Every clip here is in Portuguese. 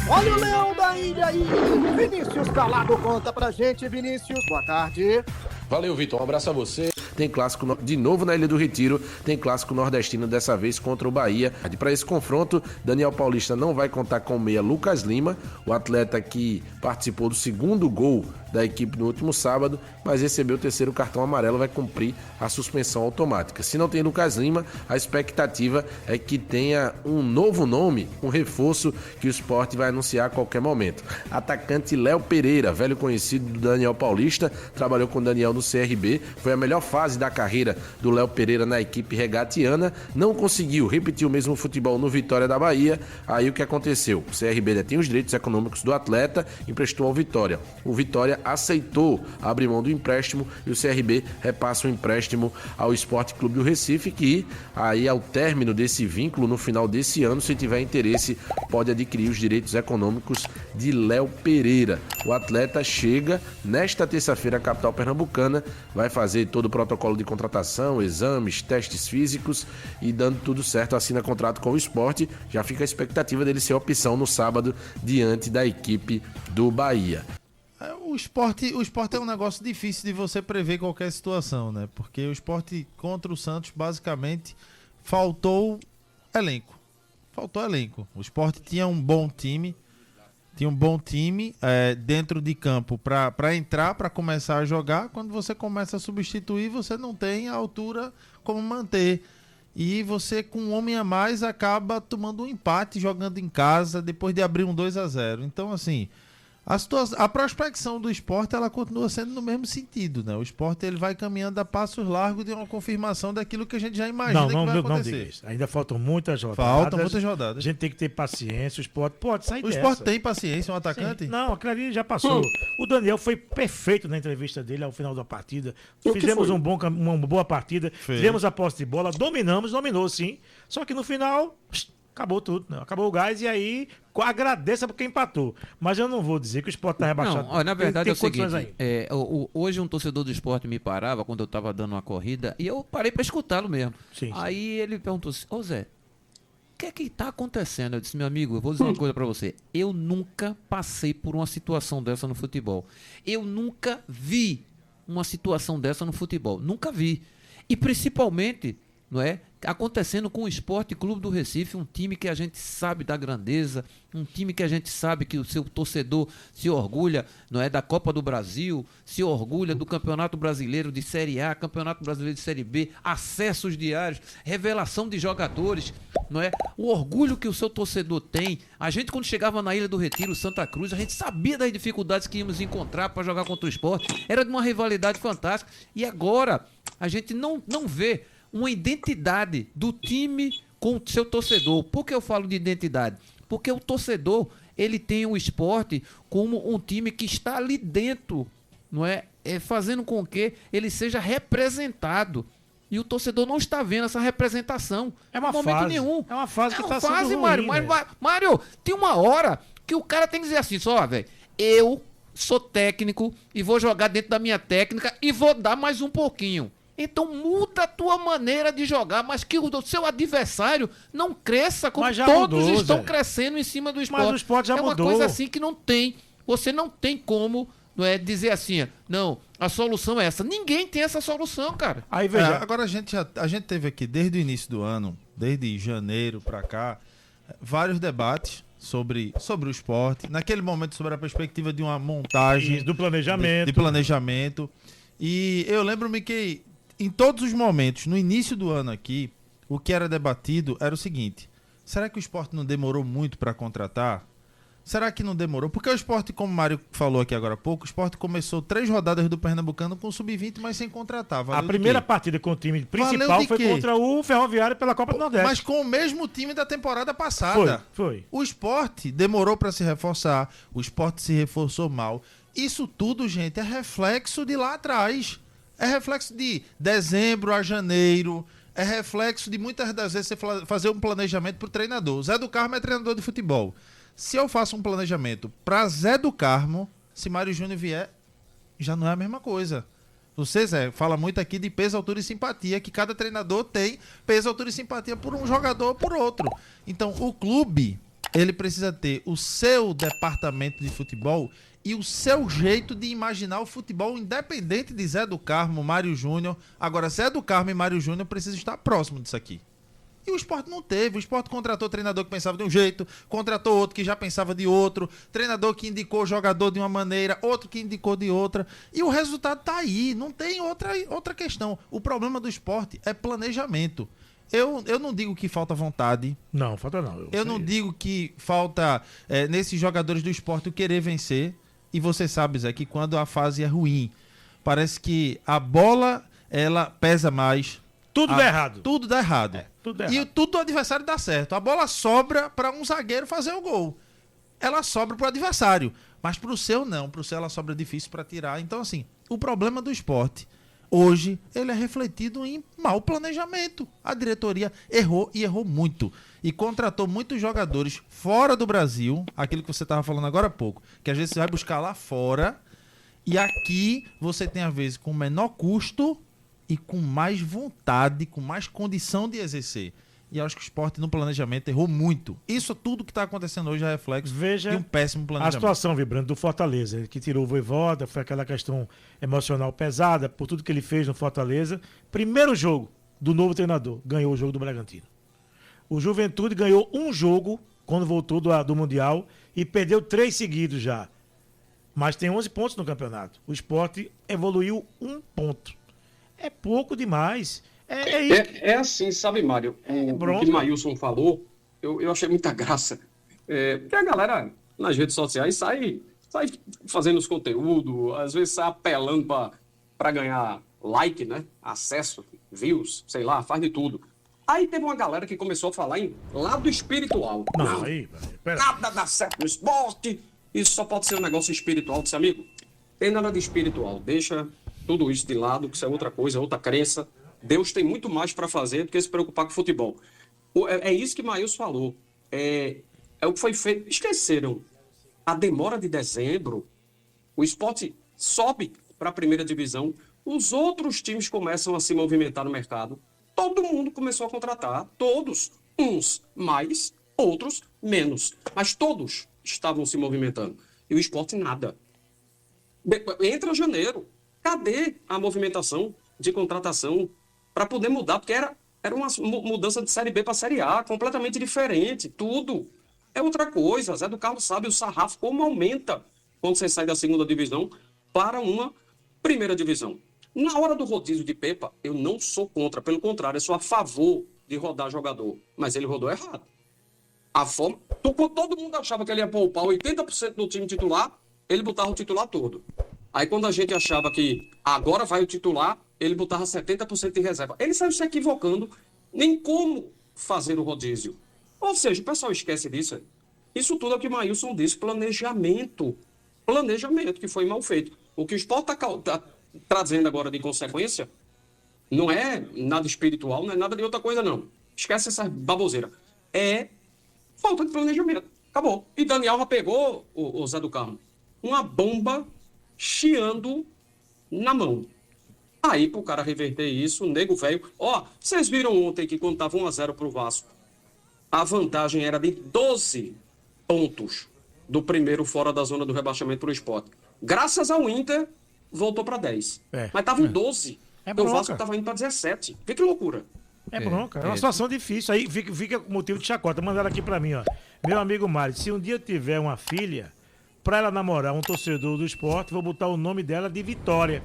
Olha o Leão da Ilha aí. Vinícius Calado conta pra gente. Vinícius, boa tarde. Valeu, Vitor. Um abraço a você. Tem clássico de novo na Ilha do Retiro, tem clássico nordestino dessa vez contra o Bahia. Para esse confronto, Daniel Paulista não vai contar com o meia Lucas Lima, o atleta que participou do segundo gol da equipe no último sábado, mas recebeu o terceiro cartão amarelo, vai cumprir a suspensão automática. Se não tem Lucas Lima, a expectativa é que tenha um novo nome, um reforço que o Sport vai anunciar a qualquer momento. Atacante Léo Pereira, velho conhecido do Daniel Paulista, trabalhou com o Daniel no CRB, foi a melhor fase da carreira do Léo Pereira na equipe regatiana, não conseguiu repetir o mesmo futebol no Vitória da Bahia. Aí o que aconteceu? O CRB detém os direitos econômicos do atleta, emprestou ao Vitória. O Vitória aceitou abrir mão do empréstimo e o CRB repassa o empréstimo ao Sport Clube do Recife, que aí ao término desse vínculo, no final desse ano, se tiver interesse, pode adquirir os direitos econômicos de Léo Pereira. O atleta chega nesta terça-feira à capital pernambucana, vai fazer todo o protocolo de contratação, exames, testes físicos e dando tudo certo, assina contrato com o Sport. Já fica a expectativa dele ser opção no sábado diante da equipe do Bahia. O esporte é um negócio difícil de você prever qualquer situação, né? Porque o Sport contra o Santos, basicamente, faltou elenco. O Sport tinha um bom time, dentro de campo para entrar, para começar a jogar. Quando você começa a substituir, você não tem a altura como manter. E você, com um homem a mais, acaba tomando um empate jogando em casa, depois de abrir um 2-0. Então, assim, a prospecção do Sport, ela continua sendo no mesmo sentido, né? O Sport, ele vai caminhando a passos largos de uma confirmação daquilo que a gente já imagina que vai acontecer. Não diga isso. Ainda faltam muitas rodadas. A gente tem que ter paciência. O Sport pode sair dessa. O Sport tem paciência, um atacante? Sim. Não, aquele ali já passou. O Daniel foi perfeito na entrevista dele ao final da partida. Fizemos uma boa partida. Fizemos a posse de bola. Dominou sim. Só que no final... acabou tudo, né? Acabou o gás e aí agradeça porque empatou. Mas eu não vou dizer que o Sport está rebaixado. Não, na verdade é o seguinte, hoje um torcedor do Sport me parava quando eu estava dando uma corrida e eu parei para escutá-lo mesmo. Sim. Aí ele perguntou assim, ô Zé, o que é que está acontecendo? Eu disse, meu amigo, eu vou dizer uma coisa para você. Eu nunca passei por uma situação dessa no futebol. Eu nunca vi uma situação dessa no futebol. Nunca vi. E principalmente, não é? Acontecendo com o Sport Clube do Recife, um time que a gente sabe da grandeza, um time que a gente sabe que o seu torcedor se orgulha, não é, da Copa do Brasil, se orgulha do Campeonato Brasileiro de Série A, Campeonato Brasileiro de Série B, acessos diários, revelação de jogadores, não é? O orgulho que o seu torcedor tem. A gente, quando chegava na Ilha do Retiro, Santa Cruz, a gente sabia das dificuldades que íamos encontrar para jogar contra o Sport. Era de uma rivalidade fantástica. E agora a gente não vê uma identidade do time com o seu torcedor. Por que eu falo de identidade? Porque o torcedor, ele tem o Sport como um time que está ali dentro, não é? Fazendo com que ele seja representado. E o torcedor não está vendo essa representação. É uma momento fase. Nenhum. É uma fase que está sendo ruim, Mário. Mário, tem uma hora que o cara tem que dizer assim, só, velho, eu sou técnico e vou jogar dentro da minha técnica e vou dar mais um pouquinho. Então muda a tua maneira de jogar, mas que o seu adversário não cresça como todos estão crescendo em cima do Sport. Mas o Sport já mudou. É uma coisa assim que não tem. Você não tem como, não é, dizer assim, não, a solução é essa. Ninguém tem essa solução, cara. Aí veja, agora a gente teve aqui desde o início do ano, desde janeiro pra cá, vários debates sobre o Sport. Naquele momento sobre a perspectiva de uma montagem do planejamento. De planejamento. E eu lembro-me que em todos os momentos, no início do ano aqui, o que era debatido era o seguinte: será que o Sport não demorou muito para contratar? Será que não demorou? Porque o Sport, como o Mário falou aqui agora há pouco, o Sport começou 3 rodadas do Pernambucano com o Sub-20, mas sem contratar. A primeira partida com o time principal foi contra o Ferroviário pela Copa do Nordeste. Mas com o mesmo time da temporada passada. Foi. O Sport demorou para se reforçar, o Sport se reforçou mal. Isso tudo, gente, é reflexo de lá atrás. É reflexo de dezembro a janeiro. É reflexo de muitas das vezes você fazer um planejamento para o treinador. Zé do Carmo é treinador de futebol. Se eu faço um planejamento para Zé do Carmo, se Mário Júnior vier, já não é a mesma coisa. Você, Zé, fala muito aqui de peso, altura e simpatia, que cada treinador tem peso, altura e simpatia por um jogador ou por outro. Então, o clube, ele precisa ter o seu departamento de futebol e o seu jeito de imaginar o futebol, independente de Zé do Carmo, Mário Júnior. Agora, Zé do Carmo e Mário Júnior precisam estar próximo disso aqui. E o Sport não teve. O Sport contratou treinador que pensava de um jeito, contratou outro que já pensava de outro, treinador que indicou jogador de uma maneira, outro que indicou de outra. E o resultado tá aí. Não tem outra questão. O problema do Sport é planejamento. Eu não digo que falta vontade. Não, falta não. Eu não digo que falta nesses jogadores do Sport o querer vencer. E você sabe, Zé, que quando a fase é ruim, parece que a bola ela pesa mais. Tudo dá errado. Tudo dá errado. Tudo dá errado. E tudo do adversário dá certo. A bola sobra para um zagueiro fazer o gol. Ela sobra para o adversário. Mas para o seu não. Para o seu ela sobra difícil para tirar. Então, assim, o problema do Sport hoje, ele é refletido em mau planejamento. A diretoria errou e errou muito. E contratou muitos jogadores fora do Brasil, aquilo que você estava falando agora há pouco, que às vezes você vai buscar lá fora e aqui você tem, às vezes, com menor custo e com mais vontade, com mais condição de exercer. E eu acho que o Sport no planejamento errou muito. Isso tudo que está acontecendo hoje é reflexo de um péssimo planejamento. A situação, Vibrando, do Fortaleza, que tirou o Vojvoda, foi aquela questão emocional pesada por tudo que ele fez no Fortaleza. Primeiro jogo do novo treinador, ganhou o jogo do Bragantino. O Juventude ganhou um jogo quando voltou do Mundial e perdeu 3 seguidos já. Mas tem 11 pontos no campeonato. O Sport evoluiu 1 ponto. É pouco demais. É assim, sabe, Mário? O que Maílson falou, eu achei muita graça. Porque a galera nas redes sociais sai fazendo os conteúdos, às vezes sai apelando para ganhar like, né? Acesso, views, sei lá, faz de tudo. Aí teve uma galera que começou a falar em lado espiritual. Não, nada dá certo no esporte. Isso só pode ser um negócio espiritual. Disse, amigo, tem nada de espiritual. Deixa tudo isso de lado, que isso é outra coisa, outra crença. Deus tem muito mais para fazer do que se preocupar com futebol. É isso que Maílson falou. É o que foi feito. Esqueceram. A demora de dezembro, o Sport sobe para a primeira divisão, os outros times começam a se movimentar no mercado. Todo mundo começou a contratar, todos, uns mais, outros menos, mas todos estavam se movimentando. E o Sport nada. Entra janeiro, cadê a movimentação de contratação para poder mudar? Porque era uma mudança de Série B para Série A, completamente diferente, tudo. É outra coisa, Zé do Carmo sabe o sarrafo como aumenta quando você sai da segunda divisão para uma primeira divisão. Na hora do rodízio de Pepa, eu não sou contra, pelo contrário, eu sou a favor de rodar jogador. Mas ele rodou errado. A forma... Todo mundo achava que ele ia poupar 80% do time titular, ele botava o titular todo. Aí quando a gente achava que agora vai o titular, ele botava 70% de reserva. Ele saiu se equivocando nem como fazer o rodízio. Ou seja, o pessoal esquece disso. Isso tudo é o que Maílson disse, planejamento. Planejamento que foi mal feito. O que o Sport está trazendo agora de consequência não é nada espiritual, não é nada de outra coisa, não. Esquece essa baboseira. É falta de planejamento. Acabou. E Daniel já pegou, o Zé do Carmo, uma bomba chiando na mão. Aí, pro cara reverter isso, o nego velho... vocês viram ontem que quando estava 1-0 pro Vasco, a vantagem era de 12 pontos do primeiro fora da zona do rebaixamento pro Sport. Graças ao Inter, voltou para 10. Mas estava em 12. O Vasco estava indo para 17. Vê que loucura. É bronca, é uma situação difícil. Aí fica motivo de chacota. Mandaram aqui para mim, ó. Meu amigo Mário, se um dia eu tiver uma filha, para ela namorar um torcedor do Sport, vou botar o nome dela de Vitória.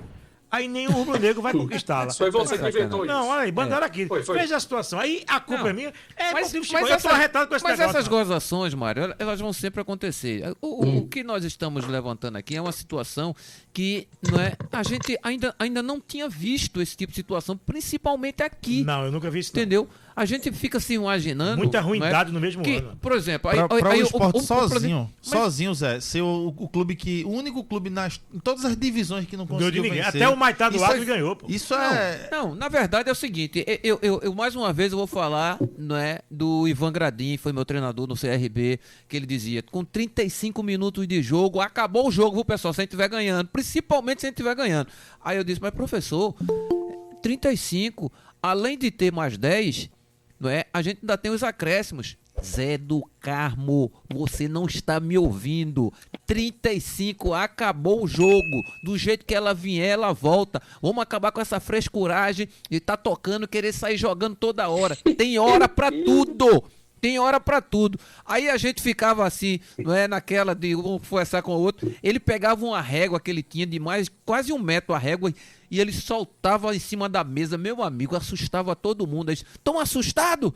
Aí nem o rubro-negro vai conquistá-la. Foi você que inventou isso. Não, olha aí, mandaram aqui. Foi. Veja a situação. Aí a culpa é minha. Mas eu tô arretado com esse negócio. Mas essas gozações, Mário, elas vão sempre acontecer. O que nós estamos levantando aqui é uma situação que a gente ainda não tinha visto esse tipo de situação, principalmente aqui. Não, eu nunca vi isso. Entendeu? A gente fica se imaginando... Muita ruindade no mesmo ano. Por exemplo... Para o Sport sozinho, Zé, ser o clube o único clube em todas as divisões que não conseguiu vencer. Até o Maitá do Acre ganhou, pô. Isso Não, na verdade é o seguinte, eu mais uma vez eu vou falar do Ivan Gradim, foi meu treinador no CRB, que ele dizia, com 35 minutos de jogo, acabou o jogo, viu, pessoal, se a gente estiver ganhando, principalmente se a gente estiver ganhando. Aí eu disse, mas professor, 35, além de ter mais 10... a gente ainda tem os acréscimos. Zé do Carmo, você não está me ouvindo. 35, acabou o jogo. Do jeito que ela vier, ela volta. Vamos acabar com essa frescuragem de tá tocando, querer sair jogando toda hora. Tem hora pra tudo. Tem hora pra tudo. Aí a gente ficava assim, não é, naquela de um conversar com o outro. Ele pegava uma régua que ele tinha de mais, quase 1 metro a régua, e ele soltava em cima da mesa. Meu amigo, assustava todo mundo. Eles, tão assustado?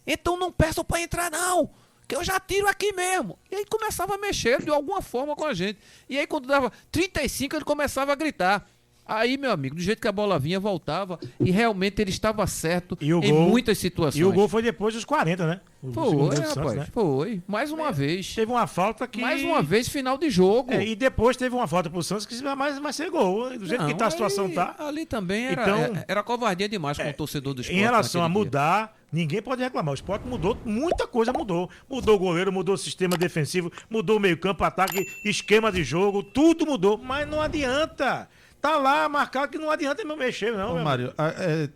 Então não peçam pra entrar não, que eu já tiro aqui mesmo. E aí começava a mexer de alguma forma com a gente. E aí quando dava 35, ele começava a gritar. Aí, meu amigo, do jeito que a bola vinha, voltava. E realmente ele estava certo em muitas situações. E o gol foi depois dos 40, né? Foi, rapaz. Santos, né? Foi. Mais uma vez. Teve uma falta que... Mais uma vez, final de jogo. E depois teve uma falta pro Santos que vai ser gol. Do jeito que tá a situação tá. Ali também era covardia demais com o torcedor do Sport. Em relação a mudar, ninguém pode reclamar. O Sport mudou, muita coisa mudou. Mudou o goleiro, mudou o sistema defensivo, mudou o meio-campo, ataque, esquema de jogo, tudo mudou. Mas não adianta. Tá lá marcado que não adianta me mexer, não. Ô, Mário,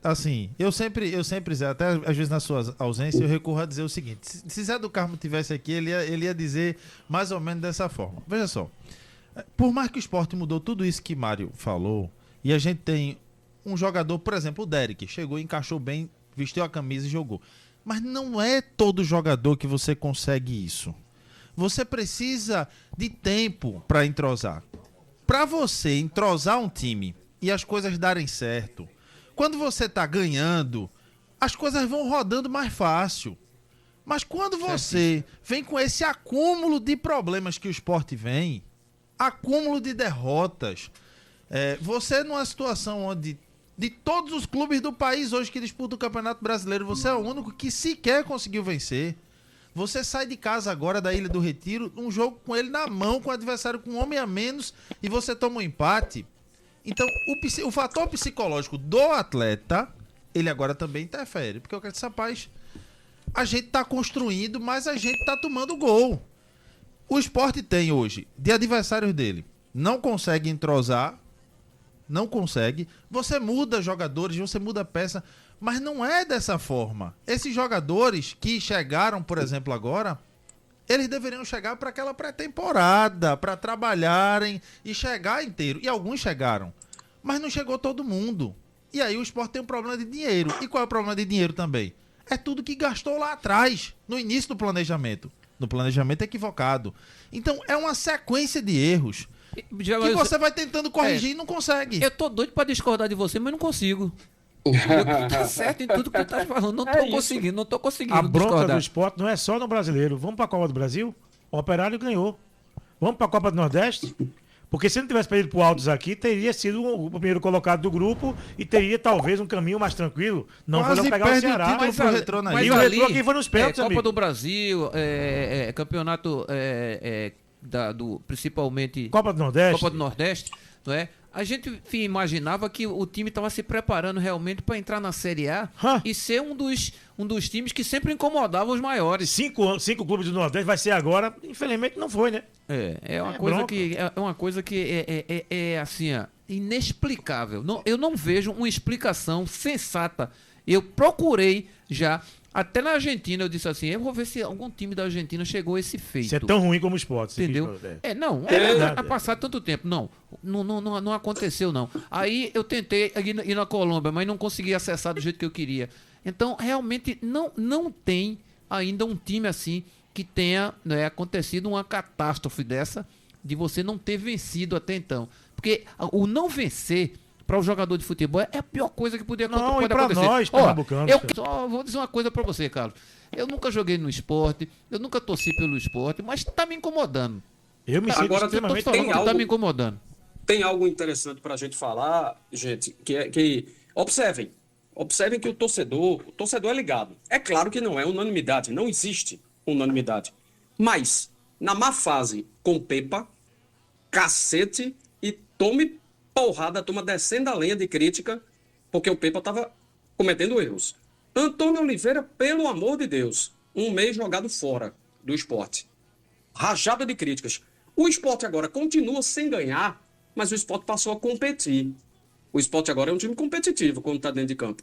assim, eu sempre, Zé, até às vezes na sua ausência, eu recorro a dizer o seguinte: se Zé do Carmo tivesse aqui, ele ia dizer mais ou menos dessa forma. Veja só, por mais que o Sport mudou tudo isso que Mário falou, e a gente tem um jogador, por exemplo, o Derek, chegou, encaixou bem, vestiu a camisa e jogou. Mas não é todo jogador que você consegue isso. Você precisa de tempo para entrosar. Para você entrosar um time e as coisas darem certo, quando você tá ganhando, as coisas vão rodando mais fácil. Mas quando você vem com esse acúmulo de problemas que o Sport vem, acúmulo de derrotas, você numa situação onde de todos os clubes do país hoje que disputam o Campeonato Brasileiro, você é o único que sequer conseguiu vencer. Você sai de casa agora da Ilha do Retiro, um jogo com ele na mão, com o adversário com um homem a menos, e você toma um empate. Então, o fator psicológico do atleta, ele agora também interfere. Porque eu quero dizer, rapaz, a gente tá construindo, mas a gente tá tomando gol. O Sport tem hoje, de adversários dele, não consegue entrosar, não consegue. Você muda jogadores, você muda peça, mas não é dessa forma. Esses jogadores que chegaram, por exemplo, agora, eles deveriam chegar para aquela pré-temporada, para trabalharem e chegar inteiro. E alguns chegaram, mas não chegou todo mundo. E aí o Sport tem um problema de dinheiro. E qual é o problema de dinheiro também? É tudo que gastou lá atrás, no início do planejamento. No planejamento equivocado. Então é uma sequência de erros que você vai tentando corrigir e não consegue. Eu tô doido para discordar de você, mas não consigo. Tá certo em tudo que tu tá falando. Não tô conseguindo A bronca discordar. do Sport não é só no brasileiro. Vamos pra Copa do Brasil? O Operário ganhou. Vamos pra Copa do Nordeste? Porque se não tivesse perdido pro Altos aqui, teria sido o primeiro colocado do grupo e teria talvez um caminho mais tranquilo. Não foi não pegar o Ceará. Mas o Retrô o Retrô aqui foi nos pênaltis, Copa amigo. do Brasil, campeonato principalmente Copa do Nordeste, não é? A gente imaginava que o time estava se preparando realmente para entrar na Série A e ser um dos times que sempre incomodavam os maiores. 5 clubes do Nordeste vai ser agora, infelizmente não foi, né? É uma coisa que é assim, inexplicável. Eu não vejo uma explicação sensata. Eu procurei já. Até na Argentina eu disse assim, eu vou ver se algum time da Argentina chegou a esse feito. Isso é tão ruim como o Sport. Entendeu? A passar tanto tempo. Não aconteceu, não. Aí eu tentei ir na Colômbia, mas não consegui acessar do jeito que eu queria. Então, realmente, não tem ainda um time assim que tenha acontecido uma catástrofe dessa, de você não ter vencido até então. Porque o não vencer para o jogador de futebol é a pior coisa que pode acontecer. Nós, pernambucanos. Eu só vou dizer uma coisa para você, Carlos. Eu nunca joguei no esporte, eu nunca torci pelo esporte, mas tá me incomodando. Eu me sinto Agora, extremamente... Tá me incomodando. Tem algo interessante para a gente falar, gente, que observem que o torcedor é ligado. É claro que não é unanimidade, não existe unanimidade. Mas, na má fase com Pepa, cacete e tome porrada, a turma descendo a lenha de crítica, porque o Pepa estava cometendo erros. Antônio Oliveira, pelo amor de Deus, um mês jogado fora do esporte. Rajada de críticas. O esporte agora continua sem ganhar, mas o esporte passou a competir. O esporte agora é um time competitivo quando está dentro de campo.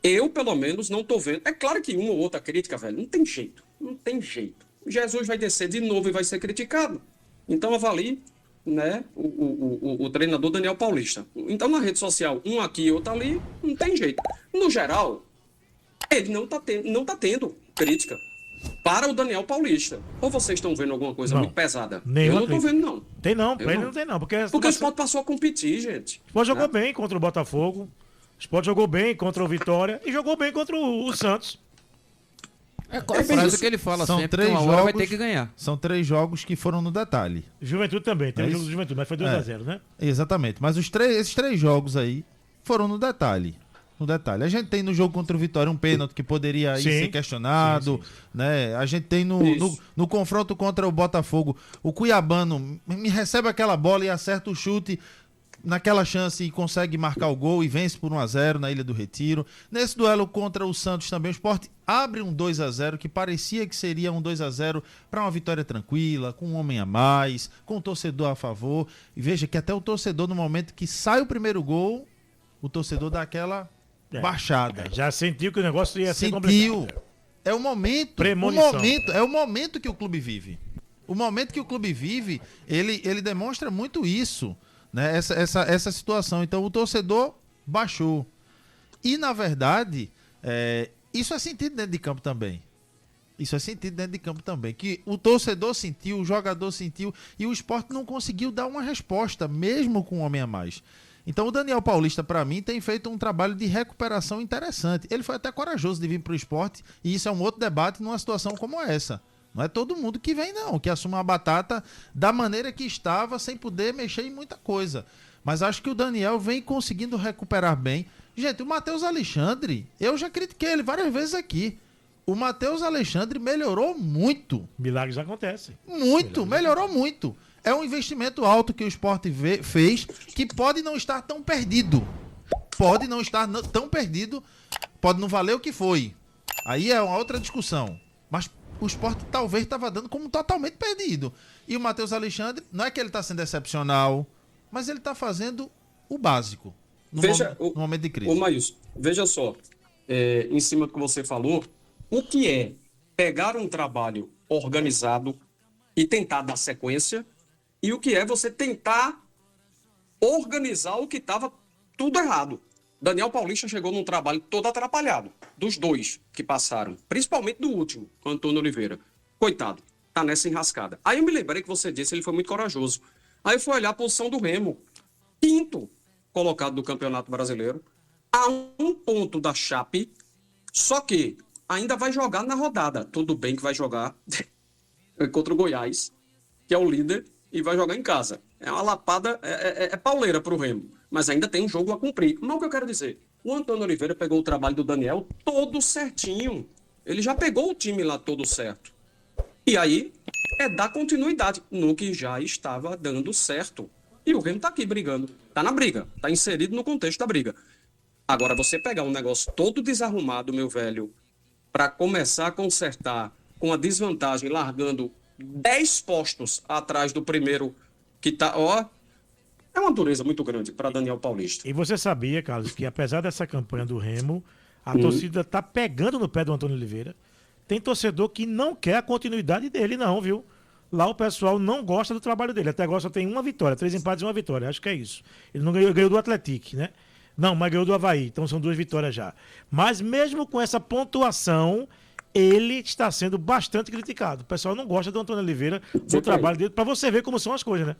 Eu, pelo menos, não tô vendo. É claro que uma ou outra crítica, velho, não tem jeito. Não tem jeito. Jesus vai descer de novo e vai ser criticado. Então, avalie, né, o treinador Daniel Paulista. Então, na rede social, um aqui e outro ali, não tem jeito. No geral, ele não tá tendo crítica para o Daniel Paulista. Ou vocês estão vendo alguma coisa muito pesada? Eu não tô vendo, não. Tem não, pra ele não tem não. Porque o Sport passou a competir, gente. O Sport jogou bem contra o Botafogo. O Sport jogou bem contra o Vitória e jogou bem contra o Santos. É a frase que ele fala são sempre, 3 uma jogos, hora vai ter que ganhar. São 3 jogos que foram no detalhe. Juventude também, teve jogo do Juventude, mas foi 2-0, né? Exatamente, mas esses 3 jogos aí foram no detalhe. No detalhe. A gente tem no jogo contra o Vitória um pênalti que poderia ser questionado, né? A gente tem no confronto contra o Botafogo, o Cuiabano me recebe aquela bola e acerta o chute naquela chance e consegue marcar o gol e vence por 1-0 na Ilha do Retiro. Nesse duelo contra o Santos também, o Sport abre um 2-0 que parecia que seria um 2-0 para uma vitória tranquila, com um homem a mais, com o torcedor a favor. E veja que até o torcedor, no momento que sai o primeiro gol, o torcedor dá aquela baixada. Já sentiu que o negócio ia ser complicado. É o momento. É o momento que o clube vive. O momento que o clube vive, ele demonstra muito isso. Né? Essa situação. Então o torcedor baixou. E na verdade, isso é sentido dentro de campo também. Que o torcedor sentiu, o jogador sentiu e o Sport não conseguiu dar uma resposta, mesmo com um homem a mais. Então o Daniel Paulista, para mim, tem feito um trabalho de recuperação interessante. Ele foi até corajoso de vir para o Sport e isso é um outro debate numa situação como essa. Não é todo mundo que vem, não, que assume a batata da maneira que estava, sem poder mexer em muita coisa. Mas acho que o Daniel vem conseguindo recuperar bem. Gente, o Matheus Alexandre, eu já critiquei ele várias vezes aqui. O Matheus Alexandre melhorou muito. Milagres acontecem. Melhorou muito. É um investimento alto que o Sport fez, que pode não estar tão perdido. Pode não valer o que foi. Aí é uma outra discussão. Mas o Sport talvez estava dando como totalmente perdido. E o Matheus Alexandre, não é que ele está sendo excepcional, mas ele está fazendo o básico no momento de crise. Ô, Maílson, veja só, em cima do que você falou, o que é pegar um trabalho organizado e tentar dar sequência, e o que é você tentar organizar o que estava tudo errado. Daniel Paulista chegou num trabalho todo atrapalhado, dos 2 que passaram, principalmente do último, Antônio Oliveira. Coitado, tá nessa enrascada. Aí eu me lembrei que você disse, ele foi muito corajoso. Aí eu fui olhar a posição do Remo, 5º colocado do Campeonato Brasileiro, a 1 ponto da Chape, só que ainda vai jogar na rodada. Tudo bem que vai jogar contra o Goiás, que é o líder, e vai jogar em casa. É uma lapada, é pauleira pro Remo. Mas ainda tem um jogo a cumprir. Mas o que eu quero dizer? O Antônio Oliveira pegou o trabalho do Daniel todo certinho. Ele já pegou o time lá todo certo. E aí, dar continuidade no que já estava dando certo. E o Remo tá aqui brigando. Tá na briga. Tá inserido no contexto da briga. Agora, você pegar um negócio todo desarrumado, meu velho, para começar a consertar com a desvantagem, largando 10 postos atrás do primeiro que tá, é uma dureza muito grande para Daniel Paulista. E você sabia, Carlos, que apesar dessa campanha do Remo, a torcida tá pegando no pé do Antônio Oliveira. Tem torcedor que não quer a continuidade dele, não, viu? Lá o pessoal não gosta do trabalho dele. Até agora só tem 1 vitória, 3 empates e 1 vitória. Acho que é isso. Ele não ganhou do Atlético, né? Não, mas ganhou do Avaí. Então são 2 vitórias já. Mas mesmo com essa pontuação, ele está sendo bastante criticado. O pessoal não gosta do Antônio Oliveira, do trabalho dele, para você ver como são as coisas, né?